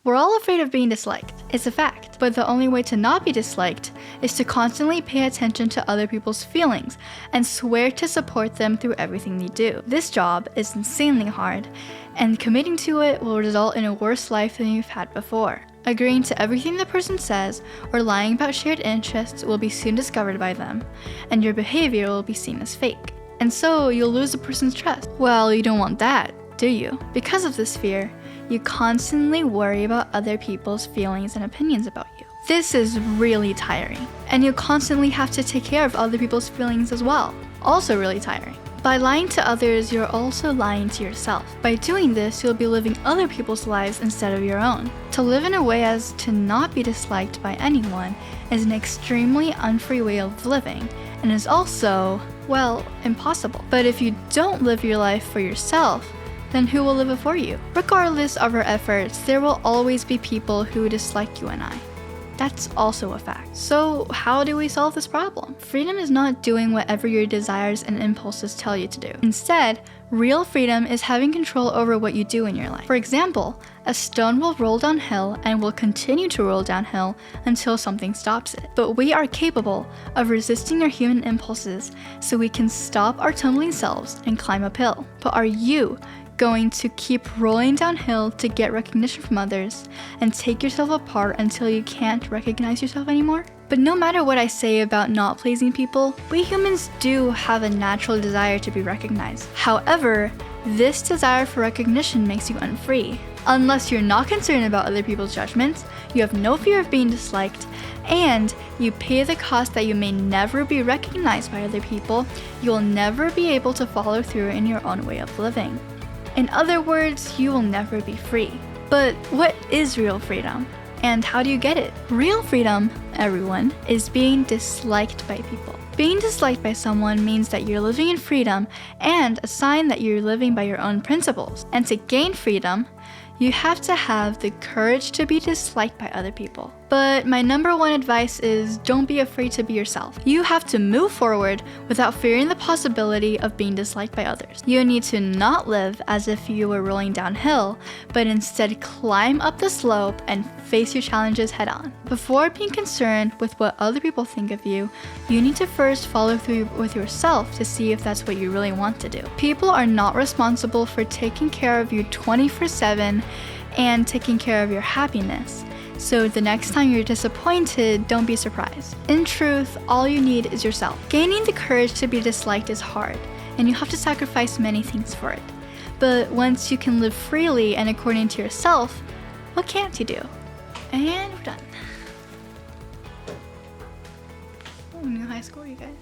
We're all afraid of being disliked. It's a fact. But the only way to not be disliked is to constantly pay attention to other people's feelings and swear to support them through everything they do. This job is insanely hard, and committing to it will result in a worse life than you've had before. Agreeing to everything the person says or lying about shared interests will be soon discovered by them, and your behavior will be seen as fake. And so you'll lose a person's trust. Well, you don't want that, do you? Because of this fear, you constantly worry about other people's feelings and opinions about you. This is really tiring, and you constantly have to take care of other people's feelings as well. Also really tiring. By lying to others, you're also lying to yourself. By doing this, you'll be living other people's lives instead of your own. To live in a way as to not be disliked by anyone is an extremely unfree way of living, and is also, well, impossible. But if you don't live your life for yourself, then who will live it for you? Regardless of our efforts, there will always be people who dislike you and I. That's also a fact. So how do we solve this problem? Freedom is not doing whatever your desires and impulses tell you to do. Instead, real freedom is having control over what you do in your life. For example, a stone will roll downhill and will continue to roll downhill until something stops it. But we are capable of resisting our human impulses so we can stop our tumbling selves and climb uphill. But are you going to keep rolling downhill to get recognition from others and take yourself apart until you can't recognize yourself anymore? But no matter what I say about not pleasing people, we humans do have a natural desire to be recognized. However, this desire for recognition makes you unfree. Unless you're not concerned about other people's judgments, you have no fear of being disliked, and you pay the cost that you may never be recognized by other people, you will never be able to follow through in your own way of living. In other words, you will never be free. But what is real freedom? And how do you get it? Real freedom, everyone, is being disliked by people. Being disliked by someone means that you're living in freedom and a sign that you're living by your own principles. And to gain freedom, you have to have the courage to be disliked by other people. But my number one advice is don't be afraid to be yourself. You have to move forward without fearing the possibility of being disliked by others. You need to not live as if you were rolling downhill, but instead climb up the slope and face your challenges head on. Before being concerned with what other people think of you, you need to first follow through with yourself to see if that's what you really want to do. People are not responsible for taking care of you 24/7 and taking care of your happiness. So the next time you're disappointed, don't be surprised. In truth, all you need is yourself. Gaining the courage to be disliked is hard, and you have to sacrifice many things for it. But once you can live freely and according to yourself, what can't you do? And we're done. Oh, new high score, you guys.